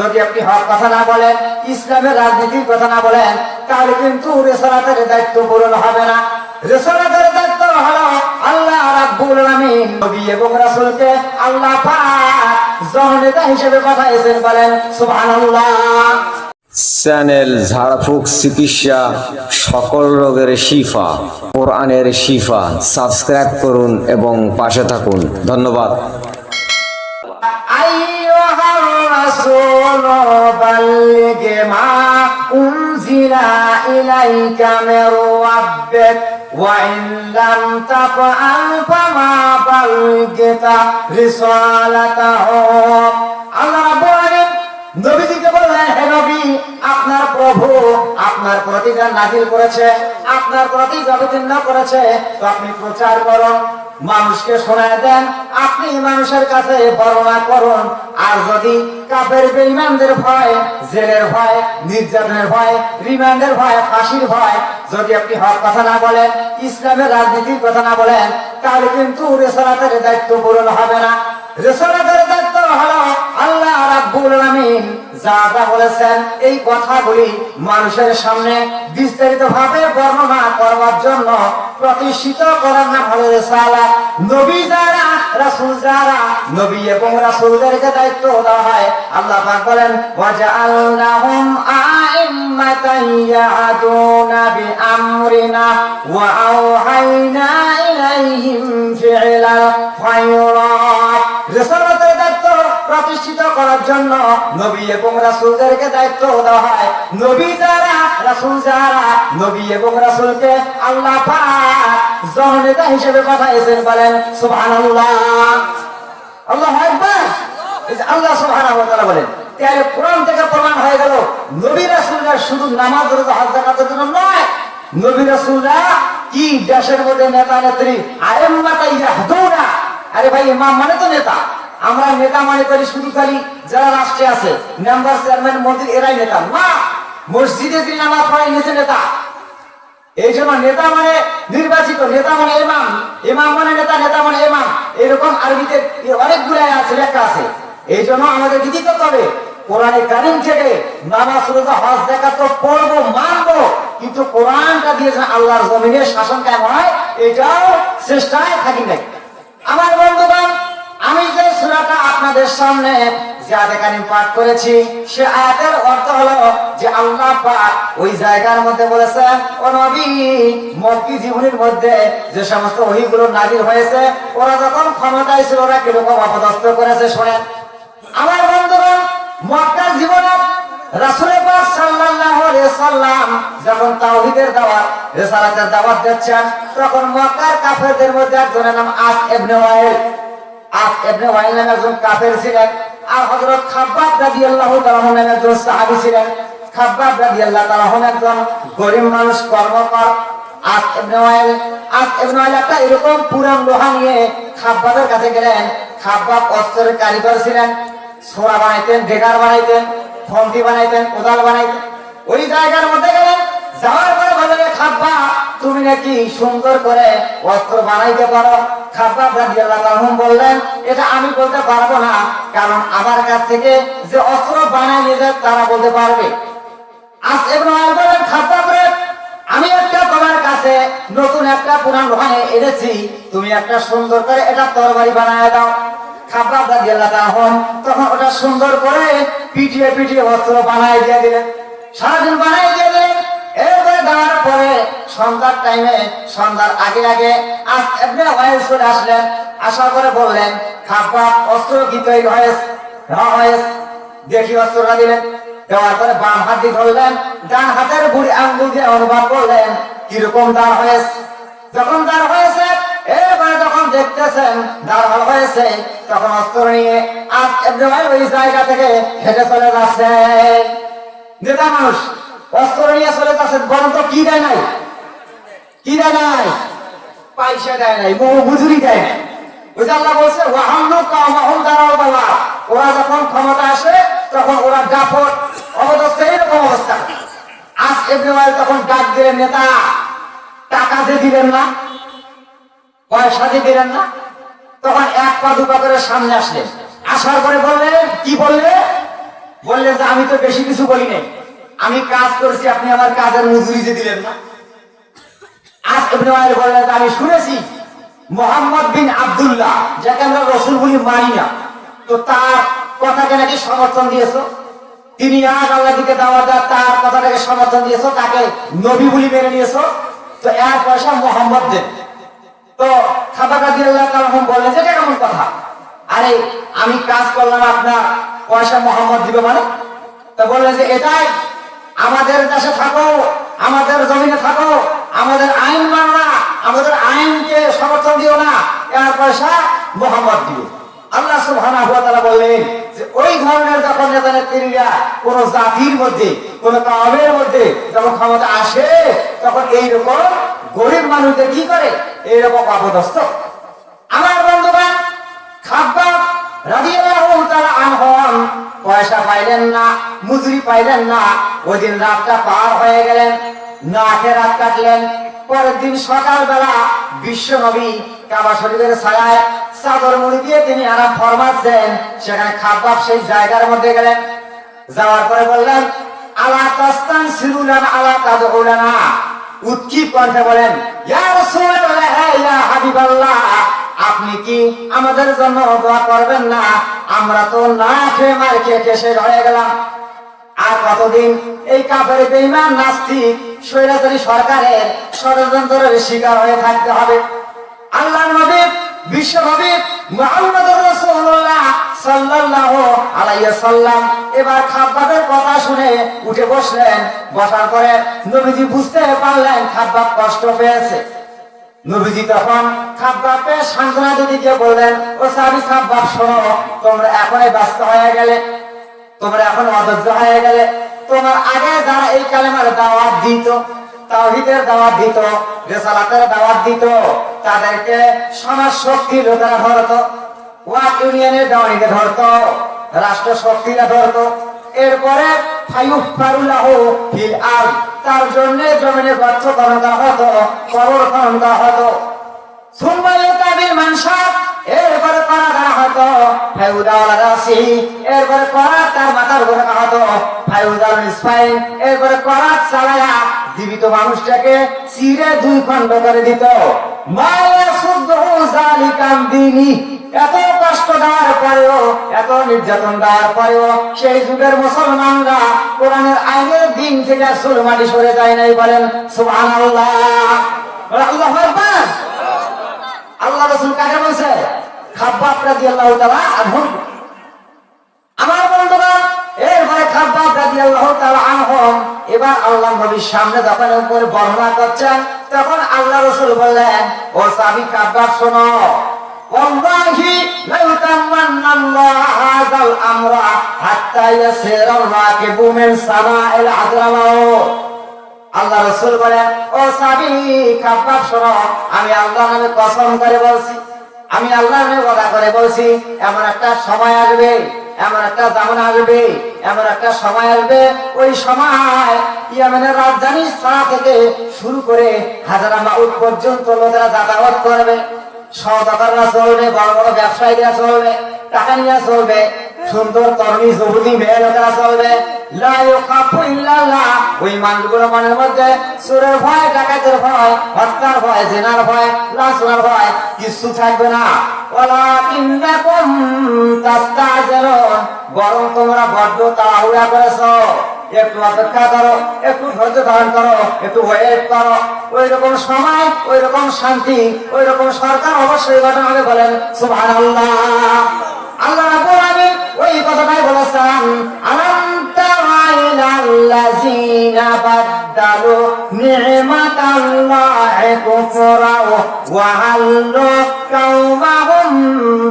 যদি আপনি হক কথা না বলেন, ইসলামের রাজনীতির কথা না বলেন, তাহলে কিন্তু রিসালাতের দায়িত্ব পূরণ হবে না। রিসালাতের দায়িত্ব হলো আল্লাহ রাব্বুল আলামিন নবী এবং রাসূলকে আল্লাহ পাক জননেতা হিসেবে পাঠিয়েছেন, বলেন সুবহানাল্লাহ। চ্যানেল ঝাড়ফুঁক চিকিৎসা, সকল রোগের শিফা, কোরআনের শিফা। সাবস্ক্রাইব করুন এবং পাশে থাকুন। ধন্যবাদ। আইয়ুহার রাসূল বাল্লিগ মা উনজিলা ইলাইকা মির রাব্বিক ওয়া ইন লাম তাফআল ফামা বাল্লাগতা রিসালাতাহু। আল্লাহ রাব্বুল আলামিন নবীজিকে বললেন, হে নবী, আপনার প্রভু আপনার প্রতি যা নাযিল করেছে, আপনার প্রতি যা অবতীর্ণ করেছে, তো আপনি প্রচার করুন, মানুষকে শোনায় দেন, আপনি মানুষের কাছে বর্ণনা করুন। আর যদি কাফের বেঈমানদের ভয়, জেলের ভয়, নির্যাতনের ভয়, রিমান্ডের ভয়, ফাঁসির ভয়, যদি আপনি হক কথা না বলেন, ইসলামের রাজনীতির কথা না বলেন, তাহলে কিন্তু রিসালাতের দায়িত্ব পূরণ হবে না। রিসালাতের দায়িত্ব হলো আল্লাহ রাব্বুল আলামিন যা যা বলেছেন এই কথাগুলি মানুষের সামনে বিস্তারিতভাবে বর্ণনা করবার জন্য প্রতিষ্ঠিত করার নাম হলো রিসালাত। নবী যারা, রাসূল যারা, নবী এবং রাসূলদেরকে দায়িত্ব দেওয়া হয়, আল্লাহ পাক বলেন ওয়াজআলনাহুম আইম্মাতান ইয়াদুনা বিআমরিনা ওয়া আওহাইনা ইলাইহিম ফি'লাল খায়রাত। রিসালাতের দায়িত্ব প্রতিষ্ঠিত করার জন্য নবী এবং রাসূলদেরকে দায়িত্ব দেওয়া হয়। নবী যারা, রাসূল যারা, নবী এবং রাসূলকে আল্লাহ পাক জননেতা হিসেবে পাঠিয়েছেন, বলেন সুবহানাল্লাহ। আল্লাহু আকবার। এই যে আল্লাহ সুবহানাহু ওয়া তাআলা বলেন, তাহলে কোরআন থেকে প্রমাণ হয়ে গেল নবী রাসূলরা শুধু নামাজ রোজা হজ যাকাতের জন্য নয়, নবী রাসূলরা কি দেশের মধ্যে নেতা নেত্রী আইম্মাতা ইয়াহদুনা। আরে ভাই, ইমাম মানে তো নেতা। আমরা নেতা মানে করি শুধু খালি যারা রাষ্ট্রে আছে, মেম্বার, চেয়ারম্যান, মন্ত্রী, এরাই নেতা না। মসজিদে যিনি নামাজ পড়ে নিচে নেতা। এই জন্য নেতা মানে নির্বাচিত, নেতা মানে ইমাম, ইমাম মানে নেতা, নেতা মানে ইমাম। এরকম আরবিতে অনেকগুলো আছে, লেখা আছে। এই জন্য আমাদের কি করতে হবে? কোরআনে কারীম থেকে নামাজ রোজা হজ যাকাত তো পড়বো, মানবো, কিন্তু কোরআনটা দিয়ে যেন আল্লাহর জমিনের শাসন কায়েম হয়, এটাও চেষ্টায় থাকি নাই। আমার বন্ধুগণ, আমি যে সূরাটা আপনাদের সামনে যে আয়াতে কারীম পাঠ করেছি, সে আয়াতের অর্থ হলো যে আল্লাহ পাক ওই জায়গার মধ্যে বলেছেন, ও নবী, মক্কি জীবনের মধ্যে যে সমস্ত ওহীগুলো নাযিল হয়েছে, ওরা যখন ক্ষমতায় ছিল ওরা কিরকম অপদস্থ করেছে শোনেন। আমার বন্ধুগণ, মক্কার জীবনে রাসূল পাক সাল্লাল্লাহু আলাইহি ওয়াসাল্লাম যখন তাওহীদের দাওয়াত, রিসালাতের দাওয়াত দিচ্ছেন, তখন মক্কার কাফেরদের মধ্যে একজনের নাম আস ইবনে ওয়াইল। আস ইবনে ওয়াইল নামে একজন কাফের ছিলেন। আর হযরত খাব্বাব রাদিয়াল্লাহু তাআলা নামে একজন সাহাবী ছিলেন। খাব্বাব রাদিয়াল্লাহু তাআলা একজন গরীব মানুষ, কর্মকর। আস ইবনে ওয়াইল একটা এরকম পুরান লোহা নিয়ে খাব্বাবের কাছে গেলেন। খাব্বাব অস্ত্রের কারিগর ছিলেন, ছোরা বানাইতেন, ডেগার বানাইতেন, খন্তি বানাইতেন, কোদাল বানাইতেন। ওই জায়গার মধ্যে গেলেন, যাওয়ার পরে বললেন, খাব্বাব, তুমি নাকি সুন্দর করে অস্ত্র বানাইতে পারো? খাব্বাব রাদিয়াল্লাহু তাআলা বললেন, এটা আমি বলতে পারবো না, কারণ আমার কাছ থেকে যে অস্ত্র বানায় নিয়ে যায় তারা বলতে পারবে। আস ইবনে ওয়াইল বললেন, খাব্বাব রে, আমি একটা তোমার কাছে নতুন একটা পুরান লোহা এনেছি, তুমি একটা সুন্দর করে এটা তরবারি বানায় দাও। খাব্বাব রাদিয়াল্লাহু তাআলা তখন ওটা সুন্দর করে পিটিয়ে পিটিয়ে অস্ত্র বানায় দিয়ে দিলেন। সারাদিন বানায় দিয়ে দিলেন। এরপরে দেওয়ার পরে সন্ধ্যার টাইমে, সন্ধ্যার আগে আগে আস ইবনে ওয়াইল চলে আসলেন। আসার পরে বললেন, খাব্বাব, অস্ত্র কি তৈরি হয়েছে? দেখি অস্ত্রটা দিলেন। দেওয়ার পরে বাম হাত দিয়ে ধরলেন, ডান হাতের বুড়ি আঙ্গুল দিয়ে অনুবাদ করলেন কিরকম দাঁড় হয়েছে। যখন দাঁড় হয়েছে, এরপরে যখন দেখতেছেন দাঁড় হয়েছে, তখন অস্ত্র নিয়ে আস ইবনে ওয়াইল ওই জায়গা থেকে হেঁটে চলে যাচ্ছে। নেতা মানুষ অস্ত্র নিয়ে চলে যাচ্ছে, বরং তো কি দেয় নাই? কি দেয় নাই? পয়সা দেয় নাই, মজুরি দেয় নাই। ওই যে আল্লাহ বলছে, ওরা যখন ক্ষমতা আসে তখন ওরা দাপট অবস্থা, এরকম অবস্থা। আস ইবনে ওয়াইল তখন ডাক দিলেন, নেতা, টাকা যে দিলেন না, পয়সা যে দিলেন না, তখন এক পা দু পা করে সামনে আসলেন। আসার পরে বললেন, কি বললে? বললেন যে আমি তো বেশি কিছু বলি নাই, আমি কাজ করেছি, আপনি আমার কাজের মজুরি যে দিলেন না। আজ ইবনে ওয়াইল বললেন যে আমি শুনেছি মোহাম্মদ বিন আব্দুল্লাহ, যাকে আমরা রসুল বলি মানি না, তো তার কথাকে নাকি সমর্থন দিয়েছো, তিনি আজ আল্লাহ দিকে দাওয়াত দেন, তার কথাটাকে সমর্থন দিয়েছো, তাকে নবী বলি মেনে নিয়েছো, তো এর পয়সা মোহাম্মদ দেন। তো খাবাকা দিয়ে আল্লাহ তাআলা বললেন যে এটা কেমন কথা, আরে আমি কাজ করলাম আপনার পয়সা মোহাম্মদ দিবে মানে? তো বললেন যে এটাই, আমাদের দেশে থাকো, আমাদের জমিনে থাকো, আমাদের আইন মানো না, আমাদের আইনকে সমর্থন দিও না, এর পয়সা মোহাম্মদ দিবে। আল্লাহ সুবহানাহু ওয়া তাআলা বললেন যে ওই ধরনের যখন নেতা নেত্রীরা কোন জাতির মধ্যে, কোন কওমের মধ্যে যখন ক্ষমতা আসে, তখন এইরকম গরিব মানুষদের কি করে, এইরকম অপদস্থ। আমার বন্ধুগণ, খাব্বাব রাদিয়াল্লাহু তাআলা আনহু পয়সা পাইলেন না, মজুরি পাইলেন না, ওই দিন রাতটা পার হয়ে গেলেন, না খেয়ে রাত কাটলেন। পরের দিন সকালবেলা বিশ্ব নবী কাবা শরীফের ছায়ায় চাদর মুড়ি দিয়ে তিনি আরাম ফরমাচ্ছেন, সেখানে খাব্বাব সেই জায়গার মধ্যে গেলেন। যাওয়ার পরে বললেন, আলা তাস্তান সিরুলানা আলা তাদউলানা, উৎক্ষিপ কণ্ঠে বলেন, ইয়া রাসূলুল্লাহ, ইয়া হাবিবাল্লাহ, আপনি কি আমাদের জন্য দোয়া করবেন না? আমরা তো না খেয়ে মার খেয়ে শেষ হয়ে গেলাম। আর কতদিন এই কাফের বেঈমান নাস্তিক স্বৈরাচারী সরকারের ষড়যন্ত্রের শিকার হয়ে থাকতে হবে? আল্লাহর নবী, বিশ্ব নবী মুহাম্মদুর রাসূলুল্লাহ সাল্লাল্লাহু আলাইহি ওয়াসাল্লাম এবার খাব্বাবের কথা শুনে উঠে বসলেন। বসার পরে নবীজি বুঝতে পারলেন খাব্বাব কষ্ট পেয়েছে। নবীজি তখন খাব্বাবকে সান্ত্বনা দিতে গিয়ে বললেন, ও সাহাবী খাব্বাব, শোনো, তোমরা এখনই ব্যস্ত হয়ে গেলে, তোমরা এখন অধৈর্য হয়ে গেলে। তোমার আগে যারা এই কালেমার দাওয়াত দিত, তাওহীদের দাওয়াত দিত, রিসালাতের দাওয়াত দিত, তাদেরকে সমাজ শক্তি লোকেরা ধরতো, ওয়াক ইউনিয়নের দাওয়ানিকে ধরতো, রাষ্ট্র শক্তিরা ধরতো। এরপরে ফায়ুফারুল্লাহু ফিল আরদ, তার জন্য জমিনে গর্ত খনন করা হতো, কবর খনন করা হতো। সুমাইয়াতাবিল মানশাত, এরপরে করা দেওয়া হতো ফায়ুদাল রাসি, এরপরে করা তার মাথার উপরে রাখা হতো ফায়ুদাল নিসফাইন, এরপরে করা চালায়া জীবিত মানুষটাকে চিরে দুই খণ্ড করে দিত। মায়া সুদ্দহু জালিকাম দিনি, এত কষ্ট দেওয়ার পরেও, এত নির্যাতন দেওয়ার পরেও সেই যুগের মুসলমানরা কোরআনের আইনের দিন থেকে সুলমাটি সরে যায় নাই। বলেন সুবহানাল্লাহ, আল্লাহু আকবার। আল্লাহ রাসূল কাকে বলছে? খাব্বাব রাদিয়াল্লাহু তাআলা আনহু। আমার বন্ধুগণ, এরপরে খাব্বাব রাদিয়াল্লাহু তাআলা আনহু এবার আল্লাহর নবীর সামনে যখন উপরে বর্ণনা করছেন, তখন আল্লাহ রাসূল বললেন, ও সাহাবী খাব্বাব, শোনো, ওয়াল্লাহি লা ইউতাম্মান্নাল্লাহু হাযাল আমরা হাত্তা ইয়াসিরাল রাকিবু মিন সামাইল আযরামাউত। আল্লাহ রাসূল বলেন, ও সাহাবী খাব্বাব, শোনো, আমি আল্লাহর নামে কসম করে বলছি, আমি আল্লাহর নামে ওয়াদা করে বলছি, এমন একটা সময় আসবে, এমন একটা জামানা আসবে, এমন একটা সময় আসবে, ওই সময় ইয়েমেনের রাজধানী সানা থেকে শুরু করে হাজারামাউত পর্যন্ত লোকেরা যাতায়াত করবে, সওদাগররা চলবে, বড় বড় ব্যবসায়ীরা চলবে, টাকা নিয়ে চলবে, সুন্দর তরুণী যুবতী মেয়ে লোকেরা চলবে। লা ইউখাফু ইল্লাল্লাহ, ওই মানুষগুলো মনের মধ্যে চোরের ভয়, ডাকাতের ভয়, হত্যার ভয়, জিনার ভয়, লাঞ্ছনার ভয় কিছু থাকবে না। ওয়ালাকিন্নাকুম তাস্তাজিলুন, বরং তোমরা বড্ড তাড়াহুড়া করেছো। একটু অপেক্ষা করো, একটু ধৈর্য ধারণ করো, একটু ওয়েট করো। ওই রকম সময়, ওই রকম শান্তি, ওই রকম সরকার অবশ্যই গঠন হবে। বলেন সুবহানাল্লাহ। আল্লাহ রাব্বুল আলামিন ওই কথাটাই বলেছেন, আলাম তারা ইলাল্লাযীনা বাদদালু নি'মাতাল্লাহি কুফরা ওয়া হাল্লু কাওমাহুম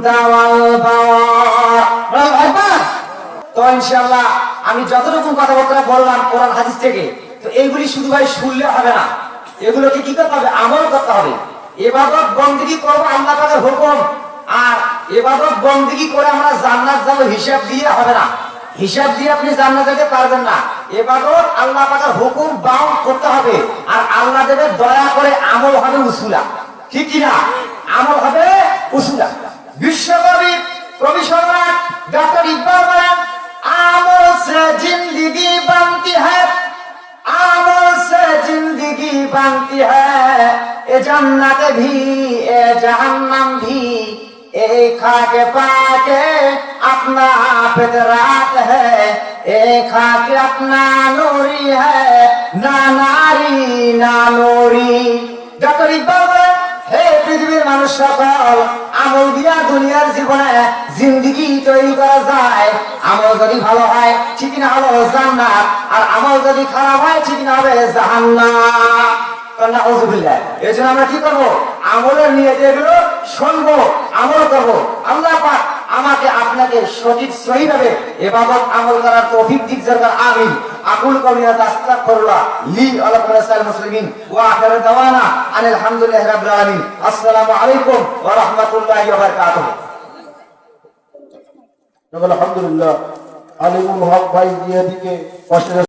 দাওয়াল বাওয়ার। তো ইনশাআল্লাহ আমি যতটুকু কথাবার্তা বললাম কোরআন হাদিস থেকে, তো এইগুলি শুধু ভাই শুনলে হবে না, এগুলোকে কি করতে হবে? আমল করতে হবে। ইবাদত বন্দেগী করব আল্লাহ পাকের হুকুম, আর ইবাদত বন্দেগী করে আমরা জান্নাত যাব হিসাব দিয়ে হবে না। হিসাব দিয়ে আপনি জান্নাত যেতে পারবেন না। ইবাদত আল্লাহ পাকের হুকুম বাউন্ড করতে হবে, আর আল্লাহ দেবে দয়া করে, আমল হবে উসুলা। ঠিক কি না? আমল হবে উসুলা। বিশ্বকবি কবি সম্রাট ডক্টর ইকবাল বলেন, আমল से जिंदगी बनती है, अमल से जिंदगी बनती है। ये जन्नत भी ये जहन्नम भी एक खाके पाके अपना फितरात है, एक खाके अपना नूरी है, ना नारी ना नूरी। डॉक्टर इकबाल বলেন, হে পৃথিবীর মানুষ সকল, আমল দিয়া দুনিয়ার জীবনে জিন্দেগি তৈরি করা যায়। আমল যদি ভালো হয় ঠিক না হলো জান্নাত, আর আমল যদি খারাপ হয় ঠিক না হবে জাহান্নাম। এই জন্য আমরা কি করবো? আমলের নিয়ে যেগুলো শুনবো, আমল করবো। আল্লাহ পাক আমাকে আপনাকে সঠিক সহিভাবে ইবাদত আমল করার তৌফিক দিক দরকার। আমিন। আকুল কওলি হাযা আস্তাগফিরুল্লাহ লি ওয়া লাকুম ওয়া লিসাইরিল মুসলিমিন ওয়া আখিরু দাওয়ানা আনিল হামদুলিল্লাহি রাব্বিল আলামিন। আসসালামু আলাইকুম ওয়া রাহমাতুল্লাহি ওয়া বারাকাতুহু। আলহামদুলিল্লাহ আলিমুল হক ভাই দিয়ে দিকে